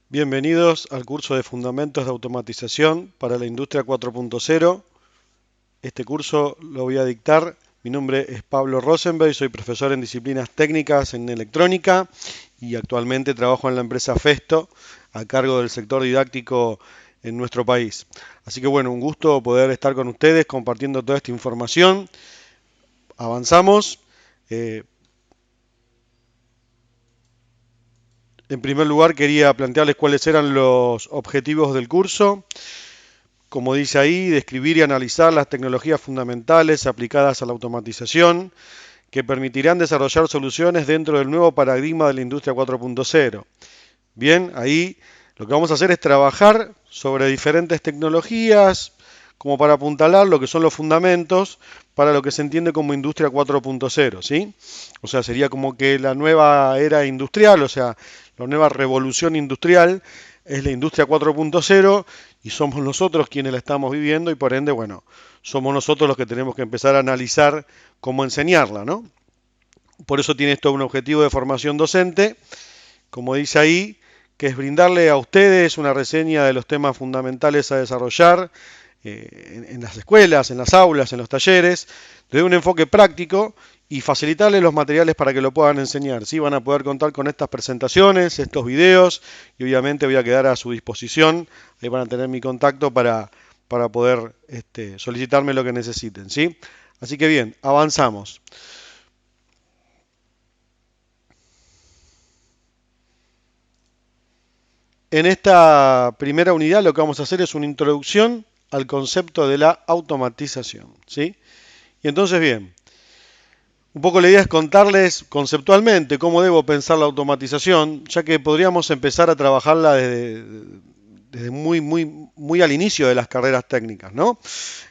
Bienvenidos al curso de Fundamentos de Automatización para la Industria 4.0. Este curso lo voy a dictar. Mi nombre es Pablo Rosenberg, soy profesor en disciplinas técnicas en electrónica y actualmente trabajo en la empresa Festo a cargo del sector didáctico en nuestro país. Así que bueno, un gusto poder estar con ustedes compartiendo toda esta información. Avanzamos. Eh, en primer lugar quería plantearles cuáles eran los objetivos del curso. Como dice ahí, describir y analizar las tecnologías fundamentales aplicadas a la automatización que permitirán desarrollar soluciones dentro del nuevo paradigma de la industria 4.0. Bien, ahí lo que vamos a hacer es trabajar sobre diferentes tecnologías como para apuntalar lo que son los fundamentos para lo que se entiende como industria 4.0, ¿sí? O sea, sería como que la nueva era industrial, o sea, la nueva revolución industrial es la industria 4.0 y somos nosotros quienes la estamos viviendo y por ende, bueno, somos nosotros los que tenemos que empezar a analizar cómo enseñarla, ¿no? Por eso tiene esto un objetivo de formación docente, como dice ahí, que es brindarle a ustedes una reseña de los temas fundamentales a desarrollar en las escuelas, en las aulas, en los talleres, desde un enfoque práctico y facilitarles los materiales para que lo puedan enseñar. ¿Sí? Van a poder contar con estas presentaciones, estos videos y obviamente voy a quedar a su disposición. Ahí van a tener mi contacto para poder solicitarme lo que necesiten. ¿Sí? Así que bien, avanzamos. En esta primera unidad lo que vamos a hacer es una introducción al concepto de la automatización. ¿Sí? Y entonces, bien, un poco la idea es contarles conceptualmente cómo debo pensar la automatización, ya que podríamos empezar a trabajarla desde muy al inicio de las carreras técnicas, ¿no?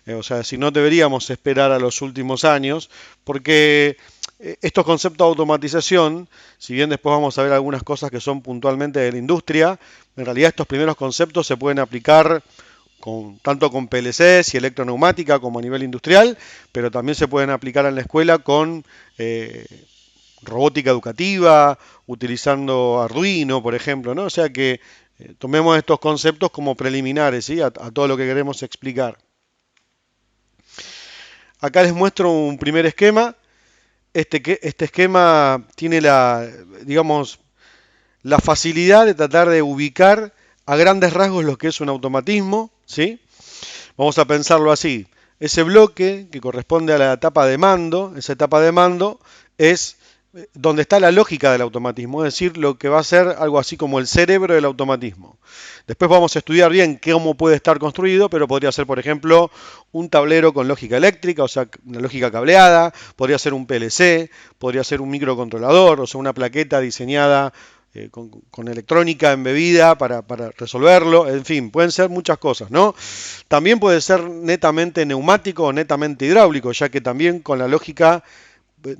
O sea, si no deberíamos esperar a los últimos años, porque estos conceptos de automatización, si bien después vamos a ver algunas cosas que son puntualmente de la industria, en realidad estos primeros conceptos se pueden aplicar tanto con PLCs y electroneumática como a nivel industrial, pero también se pueden aplicar en la escuela con eh, robótica educativa, utilizando Arduino, por ejemplo, ¿no? O sea que tomemos estos conceptos como preliminares, ¿sí? A todo lo que queremos explicar. Acá les muestro un primer esquema. Este esquema tiene digamos, la facilidad de tratar de ubicar a grandes rasgos lo que es un automatismo, ¿sí? Vamos a pensarlo así. Ese bloque que corresponde a la etapa de mando, esa etapa de mando es donde está la lógica del automatismo, es decir, lo que va a ser algo así como el cerebro del automatismo. Después vamos a estudiar bien cómo puede estar construido, pero podría ser, por ejemplo, un tablero con lógica eléctrica, o sea, una lógica cableada, podría ser un PLC, podría ser un microcontrolador, o sea, una plaqueta diseñada con electrónica embebida para resolverlo, en fin, pueden ser muchas cosas, ¿no? También puede ser netamente neumático o netamente hidráulico, ya que también con la lógica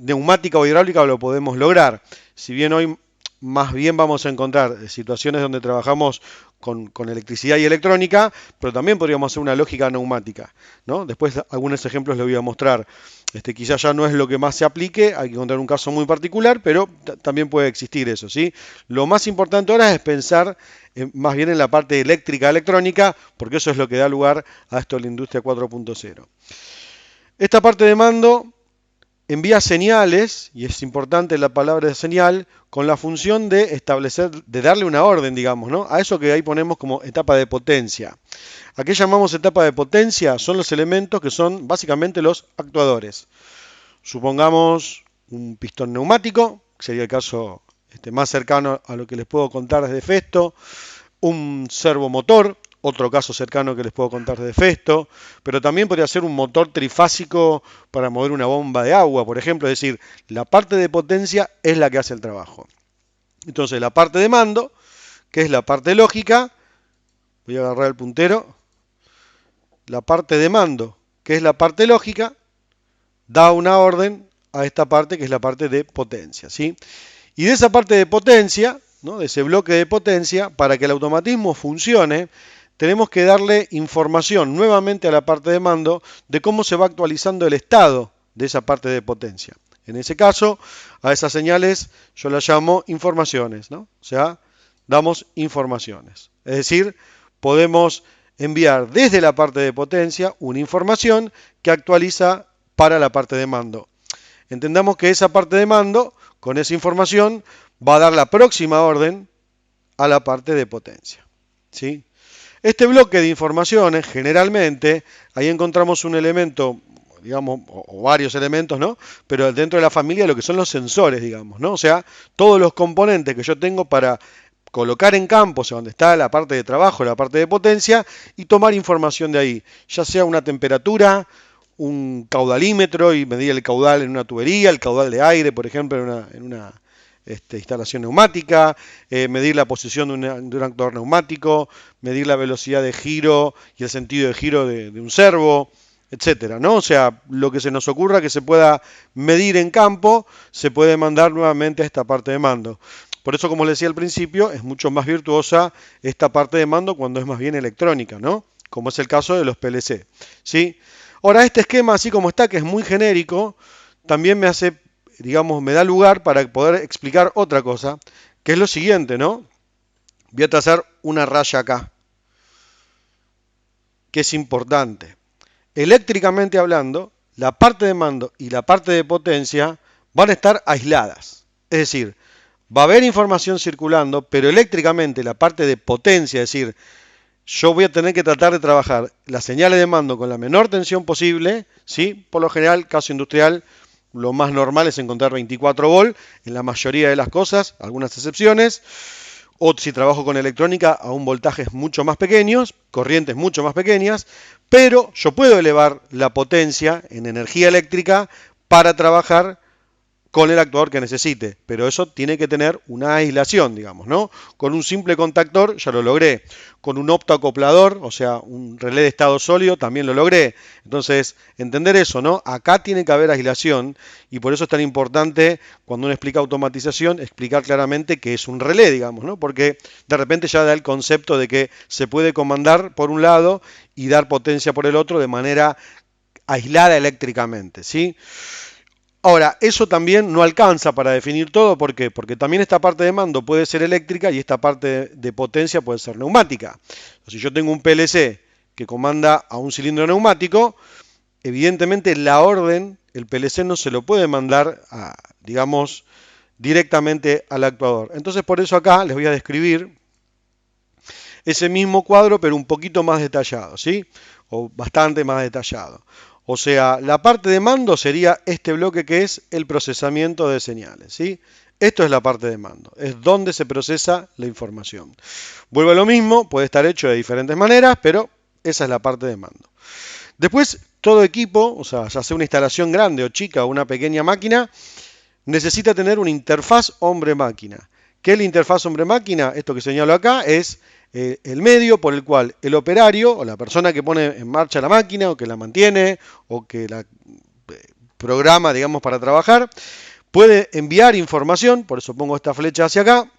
neumática o hidráulica lo podemos lograr. Si bien hoy más bien vamos a encontrar situaciones donde trabajamos con electricidad y electrónica, pero también podríamos hacer una lógica neumática, ¿no? Después algunos ejemplos les voy a mostrar. Quizás ya no es lo que más se aplique, hay que encontrar un caso muy particular, pero también puede existir eso, ¿sí? Lo más importante ahora es pensar más bien en la parte eléctrica electrónica, porque eso es lo que da lugar a esto de la industria 4.0. Esta parte de mando envía señales, y es importante la palabra de señal, con la función de establecer, de darle una orden, digamos, ¿no? A eso que ahí ponemos como etapa de potencia. ¿A qué llamamos etapa de potencia? Son los elementos que son básicamente los actuadores. Supongamos un pistón neumático, que sería el caso más cercano a lo que les puedo contar desde Festo, un servomotor, otro caso cercano que les puedo contar de Festo, pero también podría ser un motor trifásico para mover una bomba de agua, por ejemplo, es decir, la parte de potencia es la que hace el trabajo. Entonces, la parte de mando, que es la parte lógica, voy a agarrar el puntero, la parte de mando, que es la parte lógica, da una orden a esta parte que es la parte de potencia, ¿sí? Y de esa parte de potencia, ¿no? De ese bloque de potencia, para que el automatismo funcione, tenemos que darle información nuevamente a la parte de mando de cómo se va actualizando el estado de esa parte de potencia. En ese caso, a esas señales yo las llamo informaciones, ¿no? O sea, damos informaciones. Es decir, podemos enviar desde la parte de potencia una información que actualiza para la parte de mando. Entendamos que esa parte de mando, con esa información, va a dar la próxima orden a la parte de potencia. ¿Sí? Este bloque de informaciones, generalmente, ahí encontramos un elemento, digamos, o varios elementos, ¿no? Pero dentro de la familia lo que son los sensores, digamos, ¿no? O sea, todos los componentes que yo tengo para colocar en campo, o sea, donde está la parte de trabajo, la parte de potencia, y tomar información de ahí, ya sea una temperatura, un caudalímetro y medir el caudal en una tubería, el caudal de aire, por ejemplo, en una instalación neumática, medir la posición de un actuador neumático, medir la velocidad de giro y el sentido de giro de un servo, etcétera, ¿no? O sea, lo que se nos ocurra que se pueda medir en campo, se puede mandar nuevamente a esta parte de mando. Por eso, como les decía al principio, es mucho más virtuosa esta parte de mando cuando es más bien electrónica, ¿no? Como es el caso de los PLC, ¿sí? Ahora, este esquema, así como está, que es muy genérico, también me hace, digamos, me da lugar para poder explicar otra cosa, que es lo siguiente, ¿no? Voy a trazar una raya acá, que es importante. Eléctricamente hablando, la parte de mando y la parte de potencia van a estar aisladas. Es decir, va a haber información circulando, pero eléctricamente la parte de potencia, es decir, yo voy a tener que tratar de trabajar las señales de mando con la menor tensión posible, ¿sí? Por lo general, caso industrial, lo más normal es encontrar 24 volt en la mayoría de las cosas, algunas excepciones. O si trabajo con electrónica, a un voltajes mucho más pequeños, corrientes mucho más pequeñas, pero yo puedo elevar la potencia en energía eléctrica para trabajar con el actuador que necesite, pero eso tiene que tener una aislación, digamos, ¿no? Con un simple contactor ya lo logré, con un optoacoplador, o sea, un relé de estado sólido, también lo logré. Entonces, entender eso, ¿no? Acá tiene que haber aislación y por eso es tan importante cuando uno explica automatización, explicar claramente que es un relé, digamos, ¿no? Porque de repente ya da el concepto de que se puede comandar por un lado y dar potencia por el otro de manera aislada eléctricamente, ¿sí? Ahora, eso también no alcanza para definir todo, ¿por qué? Porque también esta parte de mando puede ser eléctrica y esta parte de potencia puede ser neumática. Si yo tengo un PLC que comanda a un cilindro neumático, evidentemente la orden, el PLC no se lo puede mandar, digamos, directamente al actuador. Entonces, por eso acá les voy a describir ese mismo cuadro, pero un poquito más detallado, ¿sí? O bastante más detallado. O sea, la parte de mando sería este bloque que es el procesamiento de señales, ¿sí? Esto es la parte de mando, es donde se procesa la información. Vuelvo a lo mismo, puede estar hecho de diferentes maneras, pero esa es la parte de mando. Después, todo equipo, o sea, ya sea una instalación grande o chica o una pequeña máquina, necesita tener una interfaz hombre-máquina. ¿Qué es la interfaz hombre-máquina? Esto que señalo acá es el medio por el cual el operario o la persona que pone en marcha la máquina o que la mantiene o que la programa, digamos, para trabajar, puede enviar información, por eso pongo esta flecha hacia acá,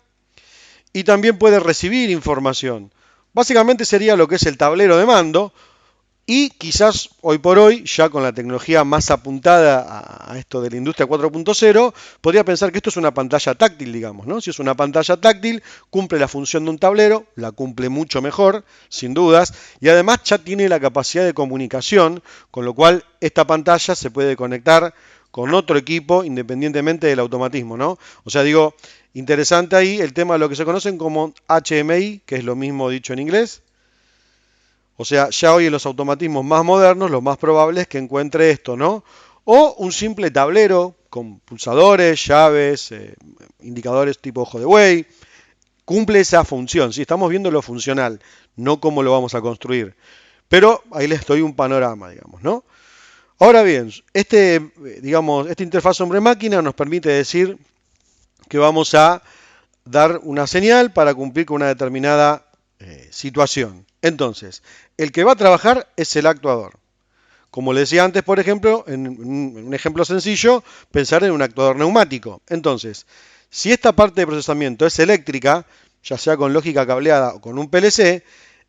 y también puede recibir información. Básicamente sería lo que es el tablero de mando, y quizás hoy por hoy, ya con la tecnología más apuntada a esto de la industria 4.0, podría pensar que esto es una pantalla táctil, digamos, ¿no? Si es una pantalla táctil, cumple la función de un tablero, la cumple mucho mejor, sin dudas, y además ya tiene la capacidad de comunicación, con lo cual esta pantalla se puede conectar con otro equipo independientemente del automatismo, ¿no? O sea, digo, interesante ahí el tema de lo que se conocen como HMI, que es lo mismo dicho en inglés. O sea, ya hoy en los automatismos más modernos, lo más probable es que encuentre esto, ¿no? O un simple tablero con pulsadores, llaves, indicadores tipo ojo de buey. Cumple esa función. Si estamos viendo lo funcional, no cómo lo vamos a construir. Pero ahí les doy un panorama, digamos, ¿no? Ahora bien, digamos, esta interfaz hombre-máquina nos permite decir que vamos a dar una señal para cumplir con una determinada situación. Entonces, el que va a trabajar es el actuador. Como le decía antes, por ejemplo, en un ejemplo sencillo, pensar en un actuador neumático. Entonces, si esta parte de procesamiento es eléctrica, ya sea con lógica cableada o con un PLC,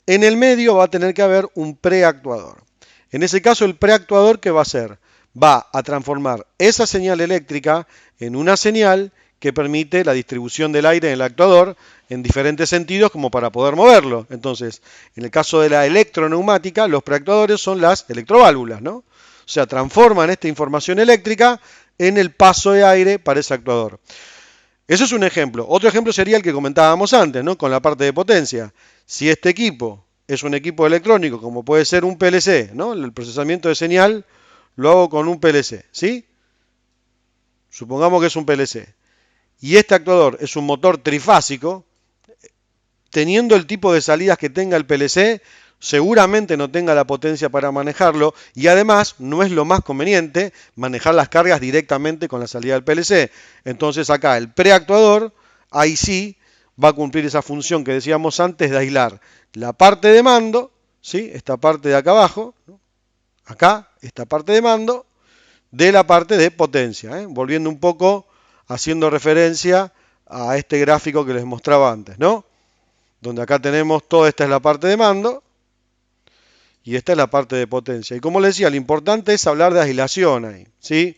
en el medio va a tener que haber un preactuador. En ese caso, el preactuador, ¿qué va a hacer? Va a transformar esa señal eléctrica en una señal que permite la distribución del aire en el actuador en diferentes sentidos como para poder moverlo. Entonces, en el caso de la electroneumática, los preactuadores son las electroválvulas, ¿no? O sea, transforman esta información eléctrica en el paso de aire para ese actuador. Eso es un ejemplo. Otro ejemplo sería el que comentábamos antes, ¿no? Con la parte de potencia. Si este equipo es un equipo electrónico, como puede ser un PLC, ¿no? El procesamiento de señal lo hago con un PLC, ¿sí? Supongamos que es un PLC. Y este actuador es un motor trifásico, teniendo el tipo de salidas que tenga el PLC, seguramente no tenga la potencia para manejarlo y además no es lo más conveniente manejar las cargas directamente con la salida del PLC. Entonces acá el preactuador, ahí sí, va a cumplir esa función que decíamos antes de aislar la parte de mando, ¿sí? Esta parte de acá abajo, ¿no? Acá, esta parte de mando, de la parte de potencia, ¿eh? Volviendo un poco, haciendo referencia a este gráfico que les mostraba antes, ¿no? Donde acá tenemos, toda esta es la parte de mando, y esta es la parte de potencia. Y como les decía, lo importante es hablar de aislación ahí, ¿sí?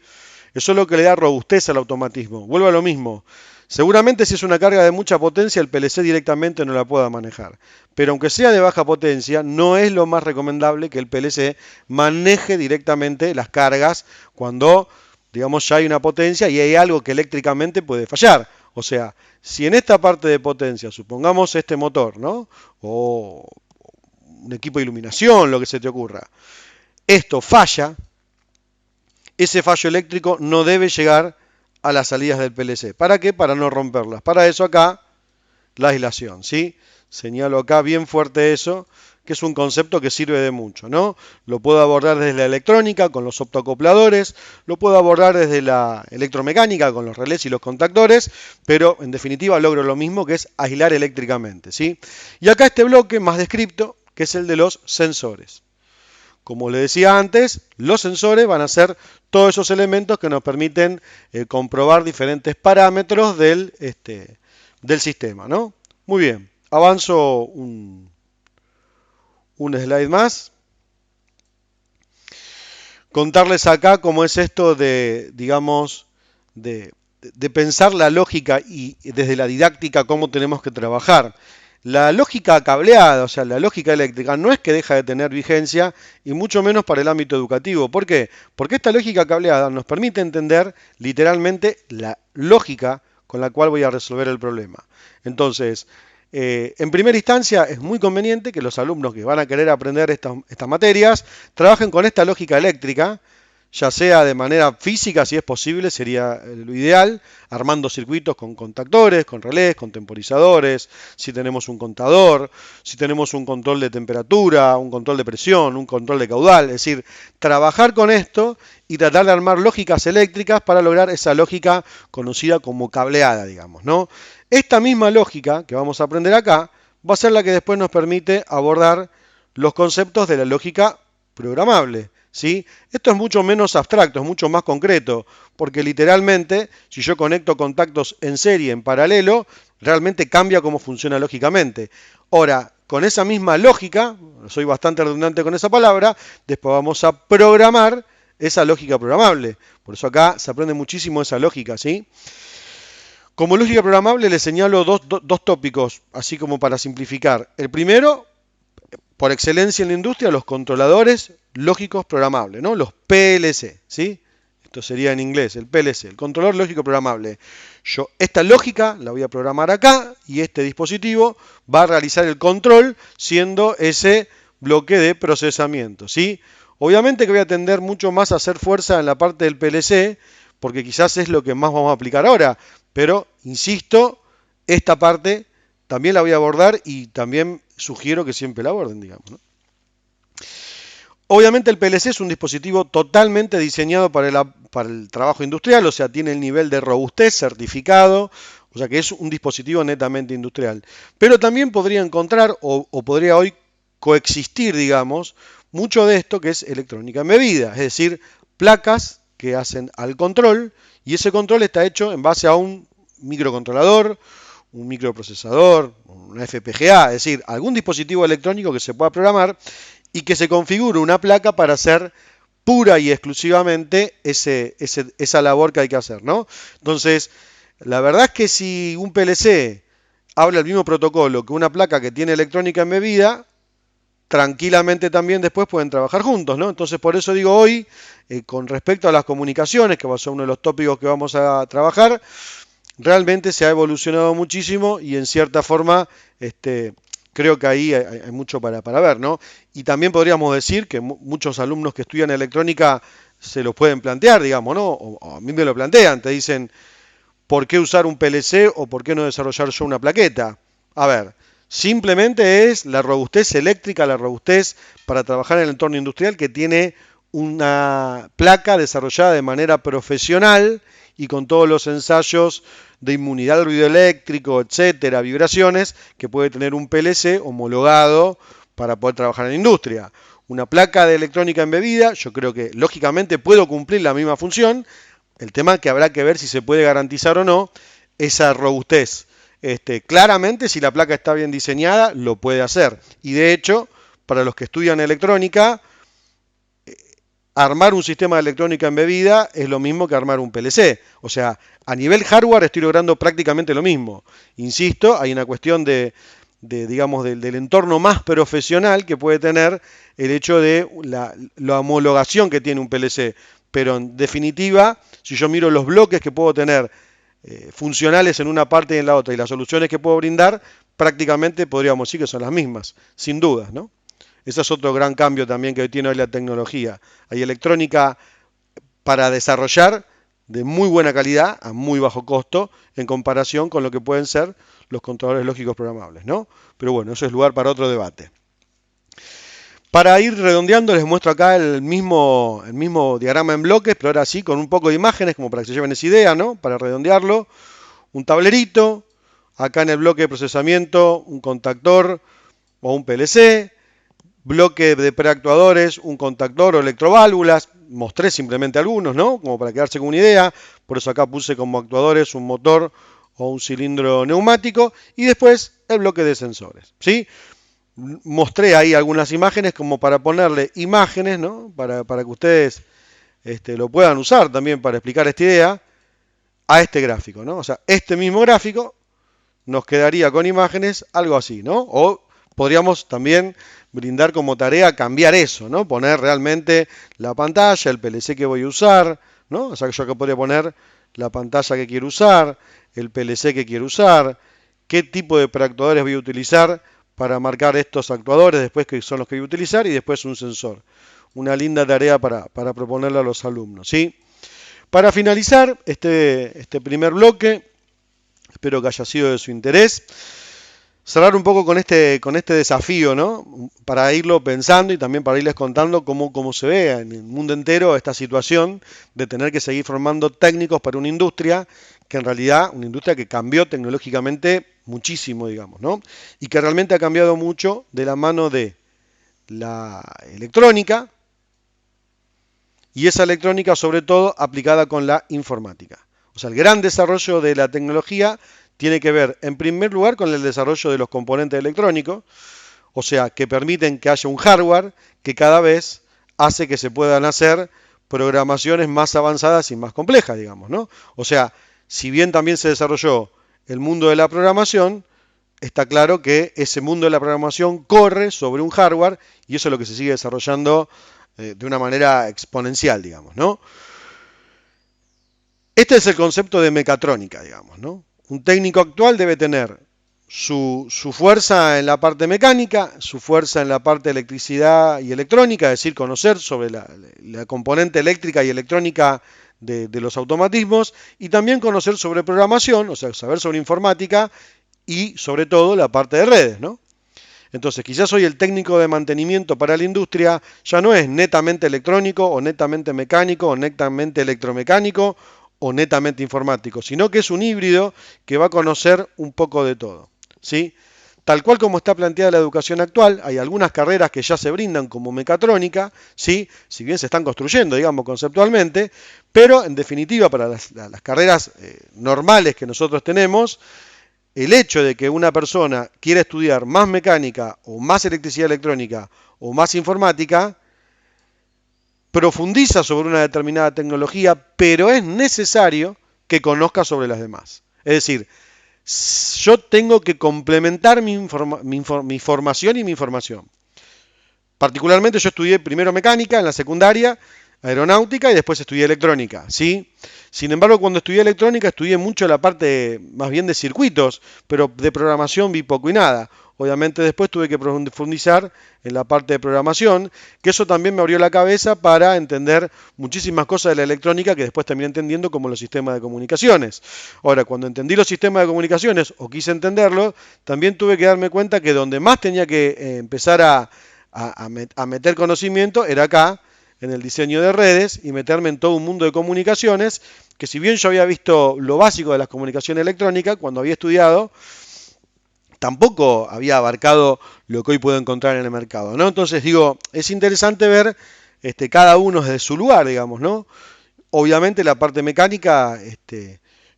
Eso es lo que le da robustez al automatismo. Vuelvo a lo mismo. Seguramente si es una carga de mucha potencia, el PLC directamente no la pueda manejar. Pero aunque sea de baja potencia, no es lo más recomendable que el PLC maneje directamente las cargas cuando, digamos, ya hay una potencia y hay algo que eléctricamente puede fallar. O sea, si en esta parte de potencia, supongamos este motor, ¿no? O un equipo de iluminación, lo que se te ocurra, esto falla, ese fallo eléctrico no debe llegar a las salidas del PLC. ¿Para qué? Para no romperlas. Para eso acá, la aislación, ¿sí? Señalo acá bien fuerte eso, que es un concepto que sirve de mucho, ¿no? Lo puedo abordar desde la electrónica con los optoacopladores, lo puedo abordar desde la electromecánica con los relés y los contactores, pero en definitiva logro lo mismo, que es aislar eléctricamente, ¿sí? Y acá este bloque más descripto, que es el de los sensores. Como le decía antes, los sensores van a ser todos esos elementos que nos permiten comprobar diferentes parámetros del sistema, ¿no? Muy bien, avanzo un slide más. Contarles acá cómo es esto de, digamos, de pensar la lógica y desde la didáctica cómo tenemos que trabajar. La lógica cableada, o sea, la lógica eléctrica, no es que deja de tener vigencia y mucho menos para el ámbito educativo. ¿Por qué? Porque esta lógica cableada nos permite entender literalmente la lógica con la cual voy a resolver el problema. Entonces, en primera instancia es muy conveniente que los alumnos que van a querer aprender estas materias trabajen con esta lógica eléctrica, ya sea de manera física, si es posible, sería lo ideal, armando circuitos con contactores, con relés, con temporizadores, si tenemos un contador, si tenemos un control de temperatura, un control de presión, un control de caudal, es decir, trabajar con esto y tratar de armar lógicas eléctricas para lograr esa lógica conocida como cableada, digamos, ¿no? Esta misma lógica que vamos a aprender acá va a ser la que después nos permite abordar los conceptos de la lógica programable, ¿sí? Esto es mucho menos abstracto, es mucho más concreto, porque literalmente, si yo conecto contactos en serie, en paralelo, realmente cambia cómo funciona lógicamente. Ahora, con esa misma lógica, soy bastante redundante con esa palabra, después vamos a programar esa lógica programable. Por eso acá se aprende muchísimo esa lógica, ¿sí? Como lógica programable les señalo dos tópicos, así como para simplificar. El primero, por excelencia en la industria, los controladores lógicos programables, ¿no? Los PLC, ¿sí? Esto sería en inglés, el PLC, el controlador lógico programable. Yo esta lógica la voy a programar acá y este dispositivo va a realizar el control siendo ese bloque de procesamiento, ¿sí? Obviamente que voy a tender mucho más a hacer fuerza en la parte del PLC, porque quizás es lo que más vamos a aplicar ahora, pero insisto, esta parte también la voy a abordar y también sugiero que siempre la aborden, digamos, ¿no? Obviamente el PLC es un dispositivo totalmente diseñado para el trabajo industrial, o sea, tiene el nivel de robustez certificado, o sea que es un dispositivo netamente industrial. Pero también podría encontrar, o podría hoy coexistir, digamos, mucho de esto que es electrónica embebida, es decir, placas que hacen al control, y ese control está hecho en base a un microcontrolador, un microprocesador, una FPGA, es decir, algún dispositivo electrónico que se pueda programar y que se configure una placa para hacer pura y exclusivamente esa labor que hay que hacer, ¿no? Entonces, La verdad es que si un PLC habla el mismo protocolo que una placa que tiene electrónica embebida, tranquilamente también después pueden trabajar juntos, ¿no? Entonces por eso digo hoy, con respecto a las comunicaciones, que va a ser uno de los tópicos que vamos a trabajar, realmente se ha evolucionado muchísimo y en cierta forma creo que ahí hay mucho para ver, ¿no? Y también podríamos decir que muchos alumnos que estudian electrónica se lo pueden plantear, digamos, ¿no? O a mí me lo plantean, te dicen, ¿por qué usar un PLC o por qué no desarrollar yo una plaqueta? A ver, simplemente es la robustez eléctrica, la robustez para trabajar en el entorno industrial que tiene una placa desarrollada de manera profesional y con todos los ensayos de inmunidad al ruido eléctrico, etcétera, vibraciones que puede tener un PLC homologado para poder trabajar en la industria. Una placa de electrónica embebida, yo creo que lógicamente puedo cumplir la misma función. El tema es que habrá que ver si se puede garantizar o no esa robustez. Claramente, si la placa está bien diseñada, lo puede hacer. Y de hecho, para los que estudian electrónica, armar un sistema de electrónica embebida es lo mismo que armar un PLC. O sea, a nivel hardware estoy logrando prácticamente lo mismo. Insisto, hay una cuestión digamos, del entorno más profesional que puede tener el hecho de la homologación que tiene un PLC. Pero en definitiva, si yo miro los bloques que puedo tener funcionales en una parte y en la otra y las soluciones que puedo brindar, prácticamente podríamos decir que son las mismas, sin dudas, ¿no? Ese es otro gran cambio también que tiene hoy la tecnología. Hay electrónica para desarrollar de muy buena calidad a muy bajo costo en comparación con lo que pueden ser los controladores lógicos programables, ¿no? Pero bueno, eso es lugar para otro debate. Para ir redondeando les muestro acá el mismo diagrama en bloques, pero ahora sí con un poco de imágenes como para que se lleven esa idea, ¿no? Para redondearlo, un tablerito, acá en el bloque de procesamiento un contactor o un PLC, bloque de preactuadores, un contactor o electroválvulas, mostré simplemente algunos, ¿no? Como para quedarse con una idea, por eso acá puse como actuadores un motor o un cilindro neumático y después el bloque de sensores, ¿sí? Mostré ahí algunas imágenes como para ponerle imágenes, ¿no? Para que ustedes lo puedan usar también para explicar esta idea a este gráfico, ¿no? O sea, este mismo gráfico nos quedaría con imágenes algo así, ¿no? O podríamos también brindar como tarea cambiar eso, ¿no? Poner realmente la pantalla, el PLC que voy a usar, ¿no? O sea, yo acá podría poner la pantalla que quiero usar, el PLC que quiero usar, qué tipo de preactuadores voy a utilizar para marcar estos actuadores, después que son los que voy a utilizar, y después un sensor. Una linda tarea para proponerle a los alumnos, ¿sí? Para finalizar este primer bloque, espero que haya sido de su interés. Cerrar un poco con este desafío, ¿no? Para irlo pensando y también para irles contando cómo se ve en el mundo entero esta situación de tener que seguir formando técnicos para una industria que en realidad, una industria que cambió tecnológicamente muchísimo, digamos, ¿no? Y que realmente ha cambiado mucho de la mano de la electrónica y esa electrónica sobre todo aplicada con la informática. O sea, el gran desarrollo de la tecnología tiene que ver, en primer lugar, con el desarrollo de los componentes electrónicos, o sea, que permiten que haya un hardware que cada vez hace que se puedan hacer programaciones más avanzadas y más complejas, digamos, ¿no? O sea, si bien también se desarrolló el mundo de la programación, está claro que ese mundo de la programación corre sobre un hardware y eso es lo que se sigue desarrollando de una manera exponencial, digamos, ¿no? Este es el concepto de mecatrónica, digamos, ¿no? Un técnico actual debe tener su fuerza en la parte mecánica, su fuerza en la parte de electricidad y electrónica, es decir, conocer sobre la componente eléctrica y electrónica de los automatismos, y también conocer sobre programación, o sea, saber sobre informática y sobre todo la parte de redes, ¿no? Entonces, quizás hoy el técnico de mantenimiento para la industria ya no es netamente electrónico o netamente mecánico o netamente electromecánico o netamente informático, sino que es un híbrido que va a conocer un poco de todo, ¿sí? Tal cual como está planteada la educación actual, hay algunas carreras que ya se brindan como mecatrónica, ¿sí? Si bien se están construyendo, digamos, conceptualmente, pero en definitiva para las carreras normales que nosotros tenemos, el hecho de que una persona quiera estudiar más mecánica o más electricidad electrónica o más informática, profundiza sobre una determinada tecnología, pero es necesario que conozca sobre las demás. Es decir, yo tengo que complementar mi formación y mi información. Particularmente yo estudié primero mecánica en la secundaria, aeronáutica y después estudié electrónica, ¿sí? Sin embargo, cuando estudié electrónica estudié mucho la parte más bien de circuitos, pero de programación vi poco y nada. Obviamente después tuve que profundizar en la parte de programación, que eso también me abrió la cabeza para entender muchísimas cosas de la electrónica que después terminé entendiendo como los sistemas de comunicaciones. Ahora, cuando entendí los sistemas de comunicaciones o quise entenderlos, también tuve que darme cuenta que donde más tenía que empezar a meter conocimiento era acá, en el diseño de redes y meterme en todo un mundo de comunicaciones, que si bien yo había visto lo básico de las comunicaciones electrónicas cuando había estudiado, tampoco había abarcado lo que hoy puedo encontrar en el mercado, ¿no? Entonces digo, es interesante ver cada uno desde su lugar, digamos, ¿no? Obviamente la parte mecánica,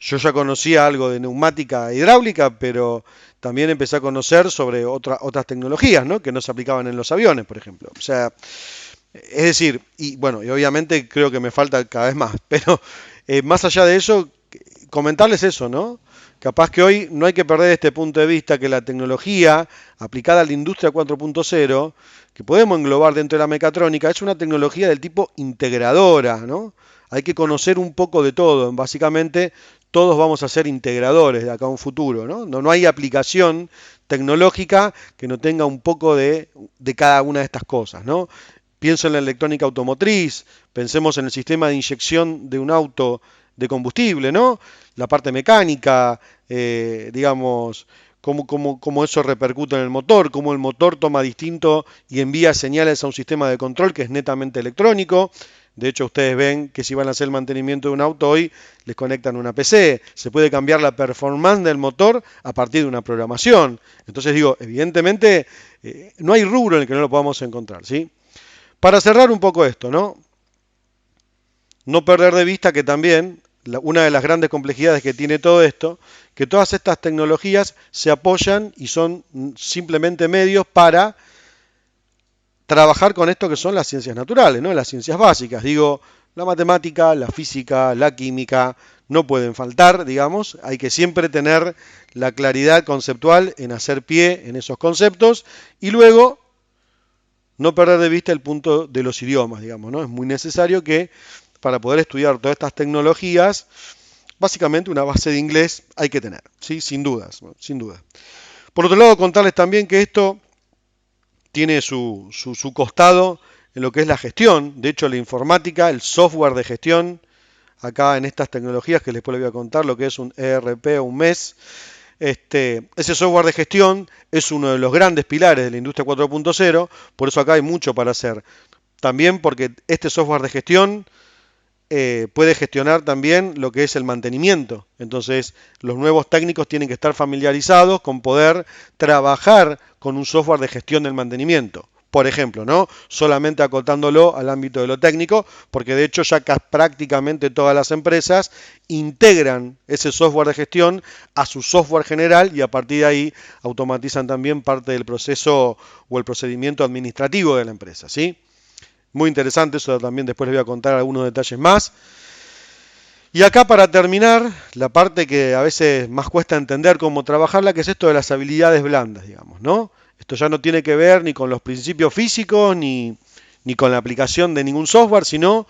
yo ya conocía algo de neumática hidráulica, pero también empecé a conocer sobre otras tecnologías, ¿no? Que no se aplicaban en los aviones, por ejemplo. O sea, es decir, y bueno, y obviamente creo que me falta cada vez más, pero más allá de eso, comentarles eso, ¿no? Capaz que hoy no hay que perder este punto de vista que la tecnología aplicada a la industria 4.0, que podemos englobar dentro de la mecatrónica, es una tecnología del tipo integradora, ¿no? Hay que conocer un poco de todo. Básicamente, todos vamos a ser integradores de acá a un futuro, ¿no? No hay aplicación tecnológica que no tenga un poco de cada una de estas cosas, ¿no? Pienso en la electrónica automotriz, pensemos en el sistema de inyección de un auto de combustible, ¿no? La parte mecánica, digamos, cómo eso repercute en el motor, cómo el motor toma distinto y envía señales a un sistema de control que es netamente electrónico. De hecho, ustedes ven que si van a hacer el mantenimiento de un auto hoy, les conectan una PC. Se puede cambiar la performance del motor a partir de una programación. Entonces digo, evidentemente, no hay rubro en el que no lo podamos encontrar, ¿sí? Para cerrar un poco esto, ¿no? No perder de vista que también una de las grandes complejidades que tiene todo esto, que todas estas tecnologías se apoyan y son simplemente medios para trabajar con esto que son las ciencias naturales, ¿no? Las ciencias básicas. Digo, la matemática, la física, la química, no pueden faltar, digamos. Hay que siempre tener la claridad conceptual en hacer pie en esos conceptos y luego no perder de vista el punto de los idiomas, digamos, ¿no? Es muy necesario que para poder estudiar todas estas tecnologías, básicamente una base de inglés hay que tener, ¿sí? Sin dudas, sin duda. Por otro lado, contarles también que esto tiene su costado en lo que es la gestión. De hecho, la informática, el software de gestión, acá en estas tecnologías que después les voy a contar lo que es un ERP o un MES, ese software de gestión es uno de los grandes pilares de la industria 4.0, por eso acá hay mucho para hacer. También porque este software de gestión puede gestionar también lo que es el mantenimiento. Entonces, los nuevos técnicos tienen que estar familiarizados con poder trabajar con un software de gestión del mantenimiento. Por ejemplo, ¿no? Solamente acotándolo al ámbito de lo técnico, porque de hecho ya prácticamente todas las empresas integran ese software de gestión a su software general y a partir de ahí automatizan también parte del proceso o el procedimiento administrativo de la empresa, ¿sí? Muy interesante, eso también después les voy a contar algunos detalles más. Y acá para terminar, la parte que a veces más cuesta entender cómo trabajarla, que es esto de las habilidades blandas, digamos, ¿no? Esto ya no tiene que ver ni con los principios físicos, ni con la aplicación de ningún software, sino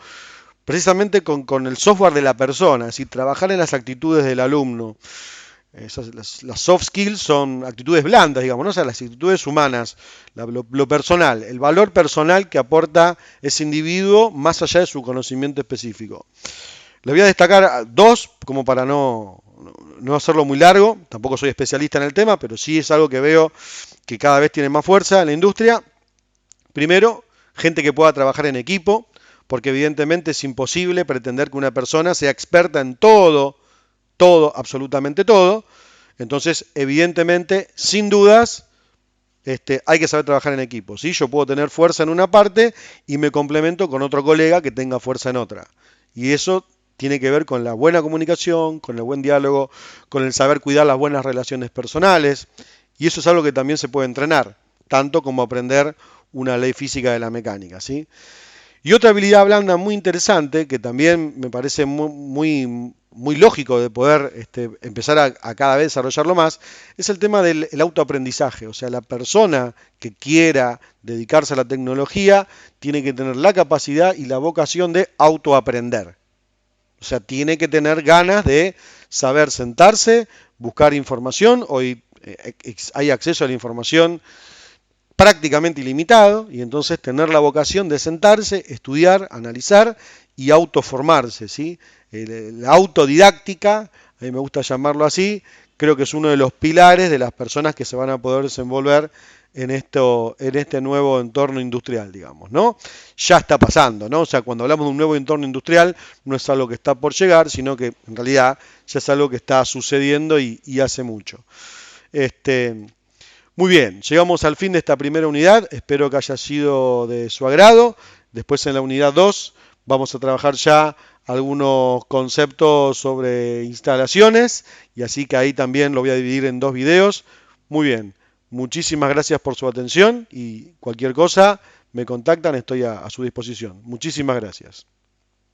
precisamente con el software de la persona, es decir, trabajar en las actitudes del alumno. Las soft skills son actitudes blandas, digamos, ¿no? O sea, las actitudes humanas, lo personal, el valor personal que aporta ese individuo más allá de su conocimiento específico. Les voy a destacar dos, como para no hacerlo muy largo, tampoco soy especialista en el tema, pero sí es algo que veo que cada vez tiene más fuerza en la industria. Primero, gente que pueda trabajar en equipo, porque evidentemente es imposible pretender que una persona sea experta en todo, absolutamente todo. Entonces, evidentemente, sin dudas, hay que saber trabajar en equipo, ¿sí? Yo puedo tener fuerza en una parte y me complemento con otro colega que tenga fuerza en otra. Y eso tiene que ver con la buena comunicación, con el buen diálogo, con el saber cuidar las buenas relaciones personales. Y eso es algo que también se puede entrenar, tanto como aprender una ley física de la mecánica, ¿sí? Y otra habilidad blanda muy interesante, que también me parece muy lógico de poder empezar a cada vez desarrollarlo más, es el tema del el autoaprendizaje. O sea, la persona que quiera dedicarse a la tecnología tiene que tener la capacidad y la vocación de autoaprender. O sea, tiene que tener ganas de saber sentarse, buscar información. Hoy hay acceso a la información prácticamente ilimitado y entonces tener la vocación de sentarse, estudiar, analizar y autoformarse, ¿sí? La autodidáctica, a mí me gusta llamarlo así, creo que es uno de los pilares de las personas que se van a poder desenvolver en este nuevo entorno industrial, digamos, ¿no? Ya está pasando, ¿no? O sea, cuando hablamos de un nuevo entorno industrial, no es algo que está por llegar, sino que en realidad ya es algo que está sucediendo y hace mucho. Este, muy bien, llegamos al fin de esta primera unidad, espero que haya sido de su agrado. Después en la unidad 2 vamos a trabajar ya algunos conceptos sobre instalaciones y así que ahí también lo voy a dividir en dos videos. Muy bien, muchísimas gracias por su atención y cualquier cosa me contactan, estoy a su disposición. Muchísimas gracias.